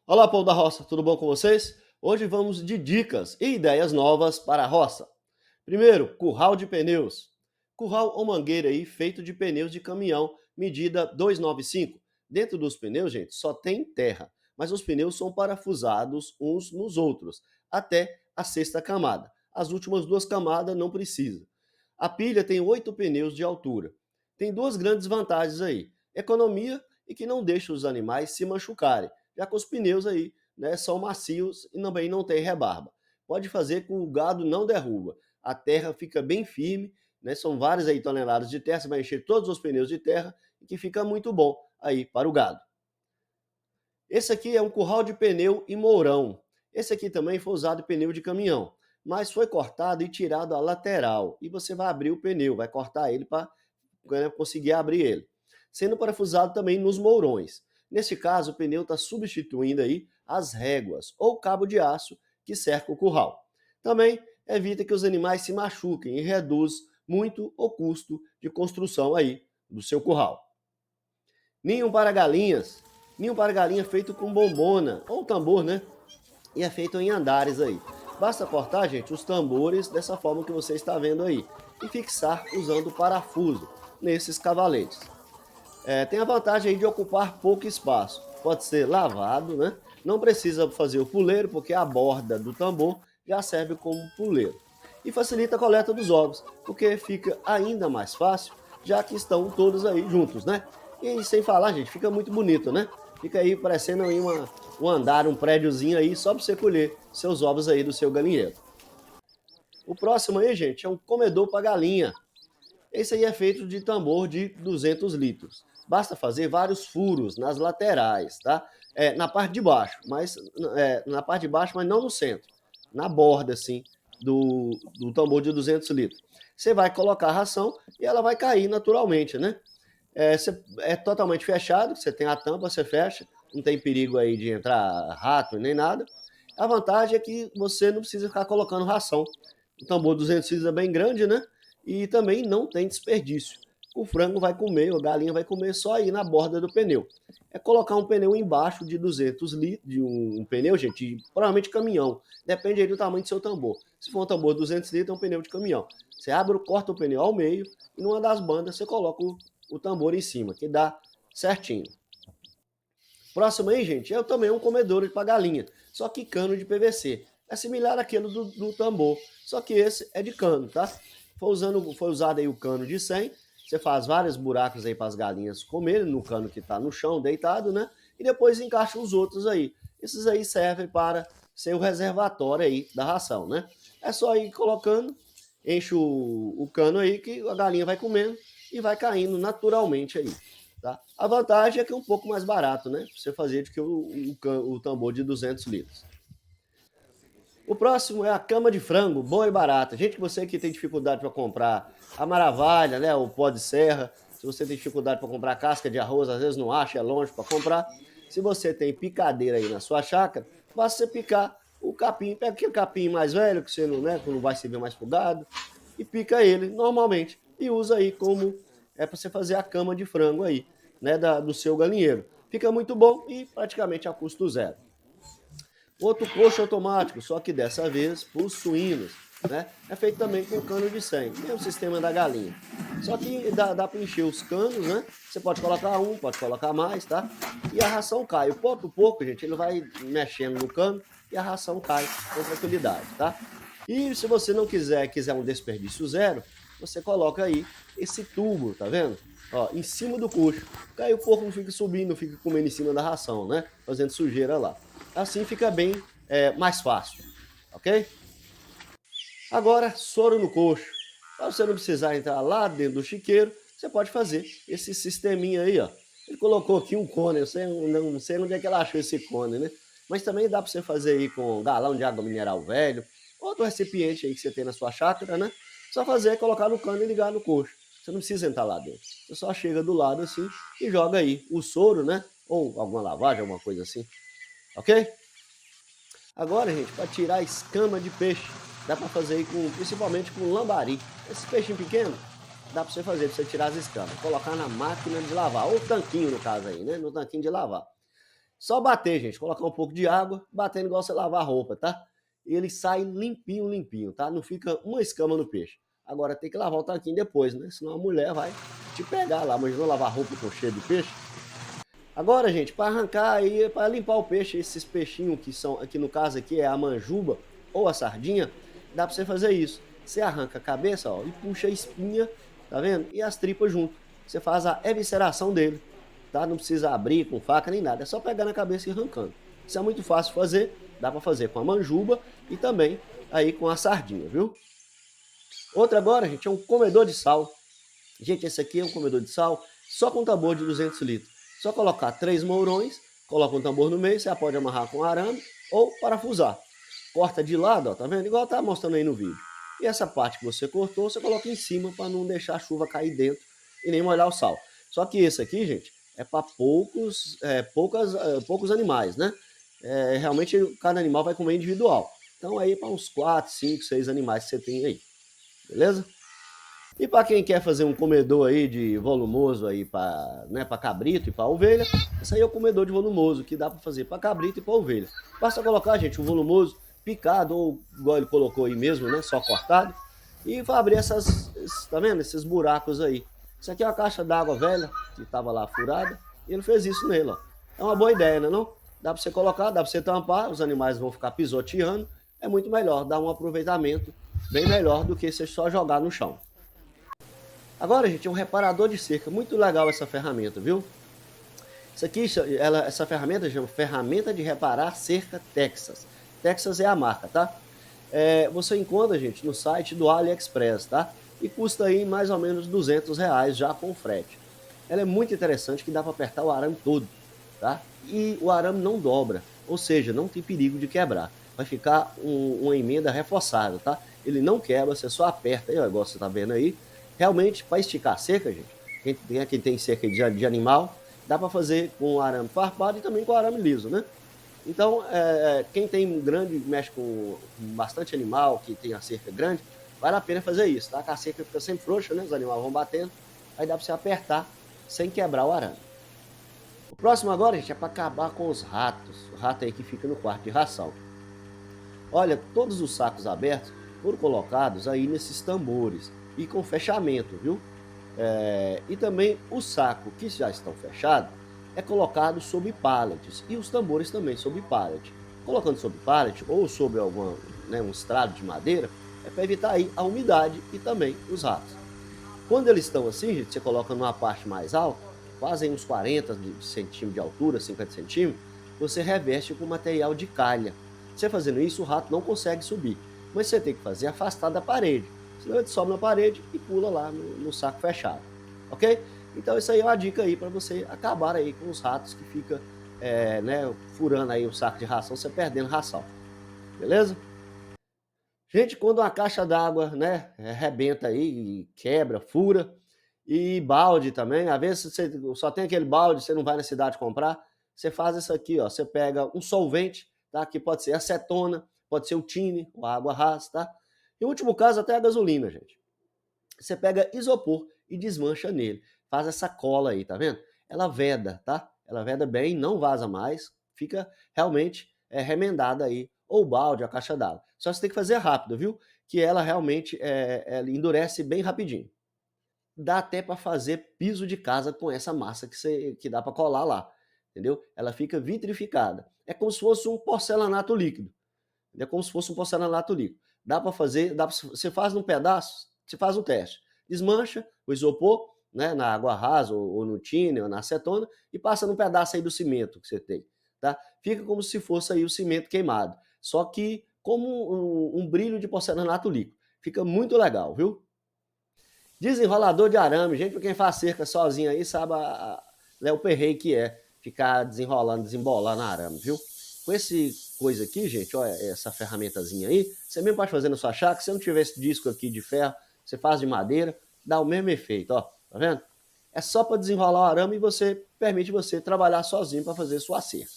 Olá, povo da roça, tudo bom com vocês? Hoje vamos de dicas e ideias novas para a roça. Primeiro, curral de pneus. Curral ou mangueira aí feito de pneus de caminhão, medida 295. Dentro dos pneus, gente, só tem terra, mas os pneus são parafusados uns nos outros, até a sexta camada. As últimas duas camadas não precisa. A pilha tem 8 pneus de altura. Tem duas grandes vantagens aí: economia e que não deixa os animais se machucarem, já que os pneus aí, né, são macios e também não tem rebarba. Pode fazer com que o gado não derruba. A terra fica bem firme, né? São várias aí toneladas de terra, você vai encher todos os pneus de terra e que fica muito bom aí para o gado. Esse aqui é um curral de pneu em mourão. Esse aqui também foi usado pneu de caminhão, mas foi cortado e tirado a lateral. E você vai abrir o pneu, vai cortar ele para conseguir abrir ele. Sendo parafusado também nos mourões. Nesse caso, o pneu está substituindo aí as réguas ou cabo de aço que cerca o curral. Também evita que os animais se machuquem e reduz muito o custo de construção aí do seu curral. Ninho para galinhas. Ninho para galinha feito com bombona ou tambor, né? E é feito em andares aí. Basta cortar, gente, os tambores dessa forma que você está vendo aí e fixar usando parafuso nesses cavaletes. Tem a vantagem aí de ocupar pouco espaço. Pode ser lavado, né? Não precisa fazer o puleiro, porque a borda do tambor já serve como puleiro. E facilita a coleta dos ovos, porque fica ainda mais fácil, já que estão todos aí juntos, né? E sem falar, gente, fica muito bonito, né? Fica aí parecendo aí um andar, um prédiozinho aí, só para você colher seus ovos aí do seu galinheiro. O próximo aí, gente, é um comedor para galinha. Esse aí é feito de tambor de 200 litros. Basta fazer vários furos nas laterais, tá? Na parte de baixo, na parte de baixo, mas não no centro. Na borda, assim, do tambor de 200 litros. Você vai colocar a ração e ela vai cair naturalmente, né? É totalmente fechado, você tem a tampa, você fecha, não tem perigo aí de entrar rato nem nada. A vantagem é que você não precisa ficar colocando ração. O tambor 200 litros é bem grande, né? E também não tem desperdício. O frango vai comer, a galinha vai comer só aí na borda do pneu. É colocar um pneu embaixo de 200 litros, de um pneu, gente, provavelmente caminhão. Depende aí do tamanho do seu tambor. Se for um tambor de 200 litros, é um pneu de caminhão. Você abre, corta o pneu ao meio e numa das bandas você coloca o tambor em cima, que dá certinho. Próximo aí, gente, é também um comedouro para galinha, só que cano de PVC. É similar àquele do tambor, só que esse é de cano, tá? Foi usado aí o cano de 100, você faz vários buracos aí para as galinhas comerem no cano que está no chão, deitado, né? E depois encaixa os outros aí. Esses aí servem para ser o reservatório aí da ração, né? É só ir colocando, enche o cano aí que a galinha vai comendo e vai caindo naturalmente aí. Tá? A vantagem é que é um pouco mais barato, né? Você fazer do que o tambor de 200 litros. O próximo é a cama de frango, boa e barata. Gente, você que tem dificuldade para comprar a maravilha, né? O pó de serra, se você tem dificuldade para comprar casca de arroz, às vezes não acha, é longe para comprar. Se você tem picadeira aí na sua chácara, basta você picar o capim, pega aquele capim mais velho, que você não, né, que não vai servir mais pro gado, e pica ele normalmente. E usa aí como para você fazer a cama de frango aí, né, do seu galinheiro. Fica muito bom e praticamente a custo zero. Outro coxo automático, só que dessa vez para os suínos, né? É feito também com cano de 100, mesmo sistema da galinha. Só que dá para encher os canos, né? Você pode colocar um, pode colocar mais, tá? E a ração cai. O pouco a pouco, gente, ele vai mexendo no cano e a ração cai com tranquilidade, tá? E se você não quiser um desperdício zero, você coloca aí esse tubo, tá vendo? Ó, em cima do coxo. Aí o porco não fica subindo, não fica comendo em cima da ração, né? Fazendo sujeira lá. Assim fica bem mais fácil, ok? Agora, soro no coxo. Para você não precisar entrar lá dentro do chiqueiro, você pode fazer esse sisteminha aí, ó. Ele colocou aqui um cone, eu não sei onde é que ela achou esse cone, né? Mas também dá para você fazer aí com galão de água mineral velho, outro recipiente aí que você tem na sua chácara, né? Só fazer, colocar no cano e ligar no coxo. Você não precisa entrar lá dentro. Você só chega do lado assim e joga aí o soro, né? Ou alguma lavagem, alguma coisa assim. Ok? Agora, gente, para tirar a escama de peixe, dá para fazer aí principalmente com lambari. Esse peixinho pequeno, dá para você fazer, para você tirar as escamas. Colocar na máquina de lavar, ou tanquinho no caso aí, né? No tanquinho de lavar. Só bater, gente, colocar um pouco de água, batendo igual você lavar a roupa, tá? E ele sai limpinho, limpinho, tá? Não fica uma escama no peixe. Agora tem que lavar o tanquinho depois, né? Senão a mulher vai te pegar lá. Mas não lavar roupa com cheiro de peixe. Agora, gente, para arrancar aí, para limpar o peixe, esses peixinhos que são, aqui no caso aqui é a manjuba ou a sardinha, dá para você fazer isso. Você arranca a cabeça, ó, e puxa a espinha, tá vendo? E as tripas junto. Você faz a evisceração dele, tá? Não precisa abrir com faca nem nada, é só pegar na cabeça e arrancando. Isso é muito fácil de fazer, dá para fazer com a manjuba e também aí com a sardinha, viu? Outra agora, gente, é um comedor de sal. Gente, esse aqui é um comedor de sal só com tambor de 200 litros. Só colocar 3 mourões, coloca um tambor no meio, você pode amarrar com arame ou parafusar. Corta de lado, ó, tá vendo? Igual tá mostrando aí no vídeo. E essa parte que você cortou, você coloca em cima para não deixar a chuva cair dentro e nem molhar o sal. Só que esse aqui, gente, é para poucos animais, né? Realmente cada animal vai comer individual. Então aí para uns 4, 5, 6 animais que você tem aí. Beleza? E para quem quer fazer um comedor aí de volumoso aí para, né, para cabrito e para ovelha, esse aí é o comedor de volumoso que dá para fazer para cabrito e para ovelha. Basta colocar, gente, um volumoso picado ou igual ele colocou aí mesmo, né, só cortado, e vai abrir tá vendo, esses buracos aí. Isso aqui é uma caixa d'água velha que estava lá furada e ele fez isso nele, ó. É uma boa ideia, né, não? Dá para você colocar, dá para você tampar, os animais vão ficar pisoteando, é muito melhor, dá um aproveitamento bem melhor do que você só jogar no chão. Agora, gente, é um reparador de cerca. Muito legal essa ferramenta, viu? Isso aqui, essa ferramenta chama Ferramenta de Reparar Cerca Texas. Texas é a marca, tá? Você encontra, gente, no site do AliExpress, tá? E custa aí mais ou menos R$ 200 já com frete. Ela é muito interessante que dá para apertar o arame todo, tá? E o arame não dobra, ou seja, não tem perigo de quebrar. Vai ficar uma emenda reforçada, tá? Ele não quebra, você só aperta aí, ó, igual você tá vendo aí. Realmente, para esticar a cerca, gente, quem tem cerca de animal, dá para fazer com arame farpado e também com arame liso, né? Então, quem tem grande, mexe com bastante animal, que tem a cerca grande, vale a pena fazer isso, tá? Que a cerca fica sempre frouxa, né? Os animais vão batendo, aí dá para você apertar sem quebrar o arame. O próximo agora, gente, é para acabar com os ratos. O rato aí que fica no quarto de ração. Olha, todos os sacos abertos foram colocados aí nesses tambores e com fechamento, viu? E também o saco que já estão fechados é colocado sob pallets e os tambores também sob pallet. Colocando sob pallet ou sobre um estrado de madeira é para evitar aí a umidade e também os ratos. Quando eles estão assim, gente, você coloca numa parte mais alta, quase uns 40 centímetros de altura, 50 centímetros, você reveste com material de calha. Você fazendo isso, o rato não consegue subir, mas você tem que fazer afastado da parede, senão ele sobe na parede e pula lá no saco fechado, ok? Então isso aí é uma dica aí para você acabar aí com os ratos que fica né, furando aí o saco de ração, você perdendo ração, beleza? Gente, quando uma caixa d'água, né, rebenta aí, quebra, fura, e balde também, às vezes você só tem aquele balde, você não vai na cidade comprar, você faz isso aqui, ó, você pega um solvente, tá, que pode ser acetona, pode ser o tine, ou água rasa, tá? Em último caso, até a gasolina, gente. Você pega isopor e desmancha nele, faz essa cola aí, tá vendo? Ela veda, tá? Ela veda bem, não vaza mais, fica realmente remendada aí, ou o balde, a caixa d'água. Só você tem que fazer rápido, viu? Que ela realmente ela endurece bem rapidinho. Dá até para fazer piso de casa com essa massa que dá para colar lá, entendeu? Ela fica vitrificada. É como se fosse um porcelanato líquido. É como se fosse um porcelanato líquido. Dá para fazer, você faz num pedaço, você faz um teste. Desmancha o isopor, né, na água rasa, ou no tine, ou na acetona, e passa num pedaço aí do cimento que você tem. Tá? Fica como se fosse aí o cimento queimado. Só que como um brilho de porcelanato líquido. Fica muito legal, viu? Desenrolador de arame, gente, pra quem faz cerca sozinho aí, sabe o perreio que é ficar desenrolando, desembolando arame, viu? Com esse coisa aqui, gente, olha, essa ferramentazinha aí, você mesmo pode fazer na sua chácara, se não tiver esse disco aqui de ferro, você faz de madeira, dá o mesmo efeito, ó, tá vendo? É só para desenrolar o arame e permite você trabalhar sozinho para fazer sua cerca.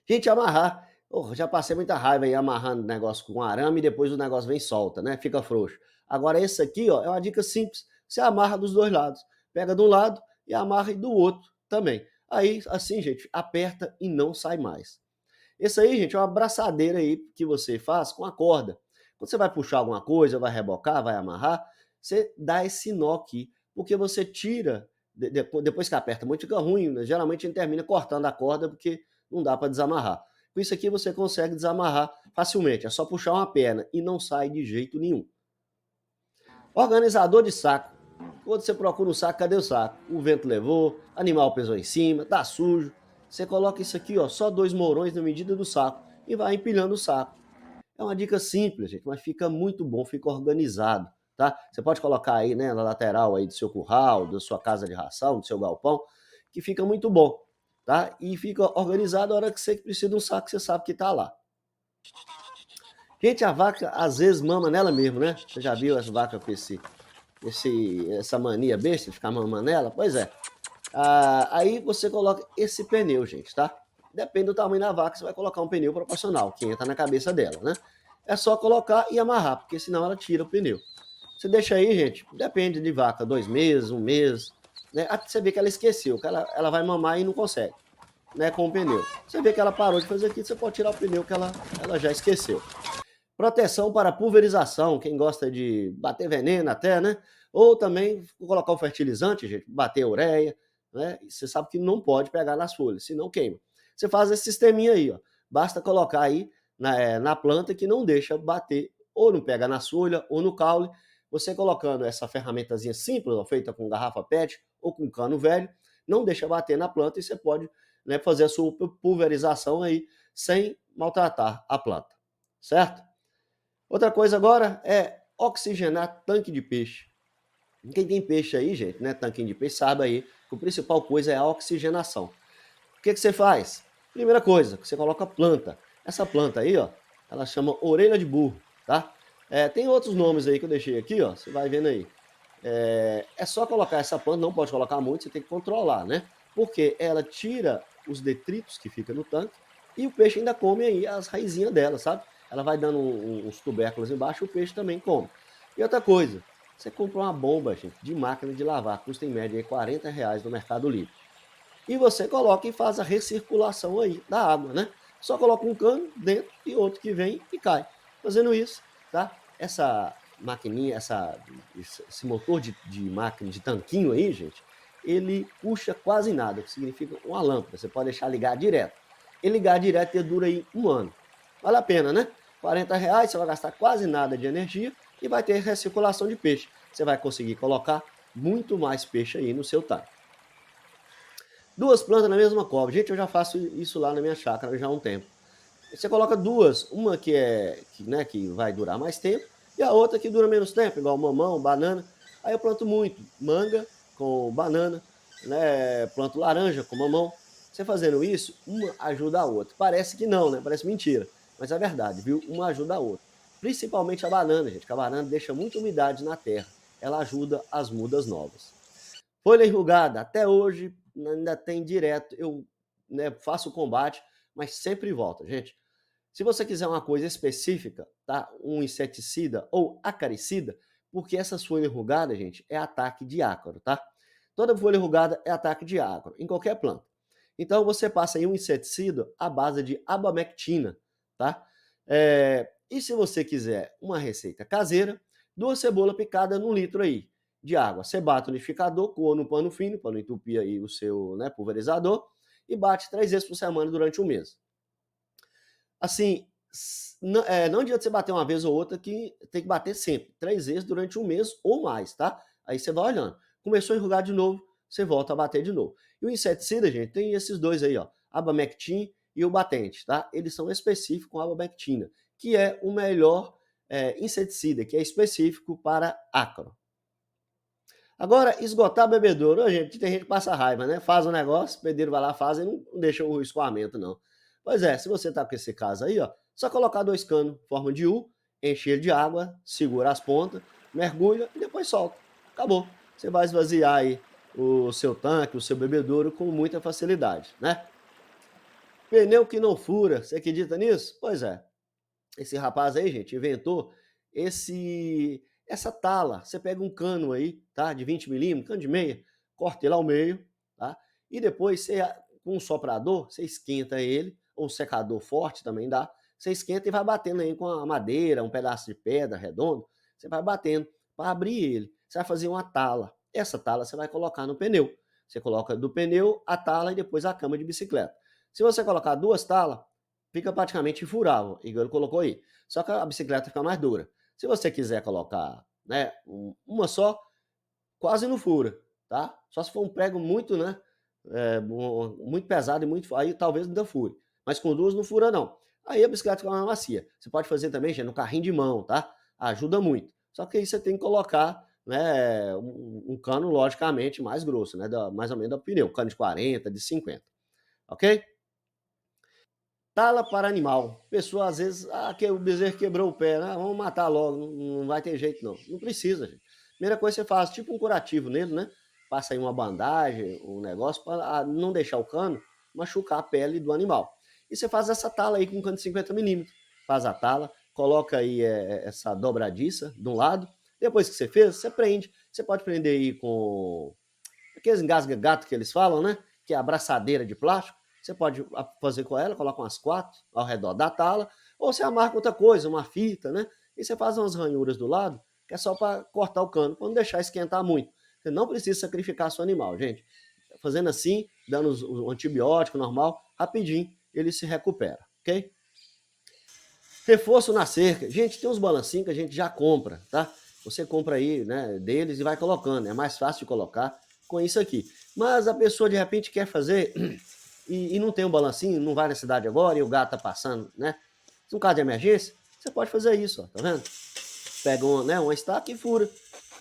Gente, amarrar. Oh, já passei muita raiva aí amarrando negócio com arame e depois o negócio vem solta, né? Fica frouxo. Agora esse aqui, ó, é uma dica simples. Você amarra dos dois lados. Pega de um lado e amarra do outro também. Aí, assim, gente, aperta e não sai mais. Esse aí, gente, é uma abraçadeira aí que você faz com a corda. Quando você vai puxar alguma coisa, vai rebocar, vai amarrar, você dá esse nó aqui, porque você tira, depois que aperta muito fica ruim, né? Geralmente a gente termina cortando a corda porque não dá para desamarrar. Com isso aqui você consegue desamarrar facilmente, é só puxar uma perna e não sai de jeito nenhum. Organizador de saco. Quando você procura um saco, cadê o saco? O vento levou, animal pesou em cima, tá sujo. Você coloca isso aqui, ó, só 2 mourões na medida do saco e vai empilhando o saco. É uma dica simples, gente, mas fica muito bom, fica organizado, tá? Você pode colocar aí, né, na lateral aí do seu curral, da sua casa de ração, do seu galpão, que fica muito bom, tá? E fica organizado a hora que você precisa de um saco, você sabe que tá lá. Gente, a vaca às vezes mama nela mesmo, né? Você já viu essa vaca com essa mania besta de ficar mamando nela? Pois é. Aí você coloca esse pneu, gente, tá? Depende do tamanho da vaca, você vai colocar um pneu proporcional, que entra na cabeça dela, né? É só colocar e amarrar, porque senão ela tira o pneu. Você deixa aí, gente, depende de vaca, 2 meses, um mês, né? Até você vê que ela esqueceu, que ela vai mamar e não consegue, né? Com o pneu. Você vê que ela parou de fazer aquilo, você pode tirar o pneu que ela já esqueceu. Proteção para pulverização, quem gosta de bater veneno até, né? Ou também colocar o fertilizante, gente, bater a ureia, né? Você sabe que não pode pegar nas folhas, senão queima. Você faz esse sisteminha aí, ó. Basta colocar aí na planta que não deixa bater, ou não pega na folha, ou no caule. Você colocando essa ferramentazinha simples, ó, feita com garrafa PET ou com cano velho, não deixa bater na planta e você pode, né, fazer a sua pulverização aí sem maltratar a planta, certo? Outra coisa agora é oxigenar tanque de peixe. Quem tem peixe aí, gente, né, tanquinho de peixe, sabe aí que a principal coisa é a oxigenação. O que você faz? Primeira coisa, você coloca planta. Essa planta aí, ó, ela chama orelha de burro, tá? Tem outros nomes aí que eu deixei aqui, ó, você vai vendo aí. É só colocar essa planta, não pode colocar muito, você tem que controlar, né? Porque ela tira os detritos que fica no tanque e o peixe ainda come aí as raizinhas dela, sabe? Ela vai dando uns tubérculos embaixo e o peixe também come. E outra coisa, você compra uma bomba, gente, de máquina de lavar, custa em média aí R$ 40 no Mercado Livre. E você coloca e faz a recirculação aí da água, né? Só coloca um cano dentro e outro que vem e cai. Fazendo isso, tá? Essa maquininha, esse motor de máquina, de tanquinho aí, gente, ele puxa quase nada, que significa uma lâmpada. Você pode deixar ligar direto. E ligar direto dura aí 1 ano. Vale a pena, né? R$ 40, você vai gastar quase nada de energia e vai ter recirculação de peixe. Você vai conseguir colocar muito mais peixe aí no seu tanque. 2 plantas na mesma cova. Gente, eu já faço isso lá na minha chácara já há um tempo. Você coloca duas, uma que vai durar mais tempo e a outra que dura menos tempo, igual mamão, banana. Aí eu planto muito manga com banana, né? Planto laranja com mamão. Você fazendo isso, uma ajuda a outra. Parece que não, né? Parece mentira, mas é verdade, viu? Uma ajuda a outra. Principalmente a banana, gente, que a banana deixa muita umidade na terra. Ela ajuda as mudas novas. Folha enrugada, até hoje ainda tem direto. Eu, né, faço o combate, mas sempre volta, gente. Se você quiser uma coisa específica, tá? Um inseticida ou acaricida, porque essa folha enrugada, gente, é ataque de ácaro, tá? Toda folha enrugada é ataque de ácaro, em qualquer planta. Então você passa aí um inseticida à base de abamectina, tá? E se você quiser uma receita caseira, 2 cebolas picadas num litro aí de água. Você bate no liquidificador, coa no pano fino, para não entupir aí o seu, né, pulverizador, e bate 3 vezes por semana durante um mês. Assim, não adianta você bater uma vez ou outra, que tem que bater sempre, 3 vezes durante um mês ou mais, tá? Aí você vai olhando. Começou a enrugar de novo, você volta a bater de novo. E o inseticida, gente, tem esses dois aí, ó, Abamectin e o batente, tá? Eles são específicos com a abamectina, que é o melhor inseticida, que é específico para ácaro. Agora, esgotar bebedouro, ô, gente, tem gente que passa raiva, né? Faz um negócio, o pedreiro vai lá, faz e não deixa o escoamento, não. Pois é, se você tá com esse caso aí, ó, só colocar 2 canos, forma de U, encher de água, segura as pontas, mergulha e depois solta. Acabou. Você vai esvaziar aí o seu tanque, o seu bebedouro com muita facilidade, né? Pneu que não fura, você acredita nisso? Pois é. Esse rapaz aí, gente, inventou essa tala. Você pega um cano aí, tá? De 20 milímetros, cano de meia, corta ele ao meio, tá? E depois você com um soprador, você esquenta ele, ou um secador forte também dá, você esquenta e vai batendo aí com a madeira, um pedaço de pedra redondo, você vai batendo para abrir ele. Você vai fazer uma tala. Essa tala você vai colocar no pneu. Você coloca do pneu a tala e depois a cama de bicicleta. Se você colocar duas talas, fica praticamente infurável, igual ele colocou aí. Só que a bicicleta fica mais dura. Se você quiser colocar, né, uma só, quase não fura, tá? Só se for um prego muito, né, muito pesado e muito, aí talvez ainda fure. Mas com duas não fura não. Aí a bicicleta fica mais macia. Você pode fazer também, gente, no carrinho de mão, tá? Ajuda muito. Só que aí você tem que colocar, né, um cano logicamente mais grosso, né, mais ou menos do pneu, cano de 40, de 50, ok? Tala para animal. Pessoa às vezes, que o bezerro quebrou o pé, né? Vamos matar logo, não vai ter jeito não. Não precisa, gente. Primeira coisa que você faz, tipo um curativo nele, né? Passa aí uma bandagem, um negócio para não deixar o cano machucar a pele do animal. E você faz essa tala aí com um cano de 50 milímetros. Faz a tala, coloca aí essa dobradiça de um lado. Depois que você fez, você prende. Você pode prender aí com aqueles engasga-gato que eles falam, né? Que é a abraçadeira de plástico. Você pode fazer com ela, coloca umas 4 ao redor da tala, ou você amarra outra coisa, uma fita, né? E você faz umas ranhuras do lado, que é só para cortar o cano, para não deixar esquentar muito. Você não precisa sacrificar seu animal, gente. Fazendo assim, dando o antibiótico normal, rapidinho ele se recupera, ok? Reforço na cerca. Gente, tem uns balancinhos que a gente já compra, tá? Você compra aí, né, deles e vai colocando. É mais fácil de colocar com isso aqui. Mas a pessoa de repente quer fazer e não tem um balancinho, não vai na cidade agora e o gato tá passando, né? Se um caso de emergência, você pode fazer isso, ó, tá vendo? Pega uma estaca e fura.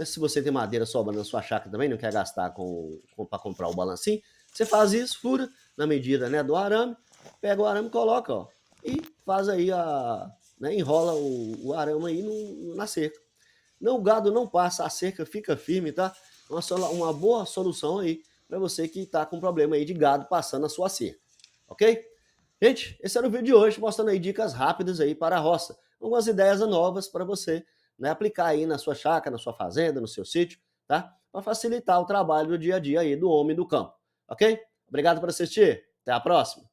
Se você tem madeira sobrando na sua chácara também, não quer gastar para comprar o balancinho, você faz isso, fura na medida, né, do arame, pega o arame e coloca, ó, e faz aí né, enrola o arame aí na cerca. Não, o gado não passa, a cerca fica firme, tá? Uma boa solução aí para você que está com problema aí de gado passando na sua cerca, ok? Gente, esse era o vídeo de hoje, mostrando aí dicas rápidas aí para a roça. Algumas ideias novas para você, né, aplicar aí na sua chácara, na sua fazenda, no seu sítio, tá? Para facilitar o trabalho do dia a dia aí do homem do campo, ok? Obrigado por assistir, até a próxima.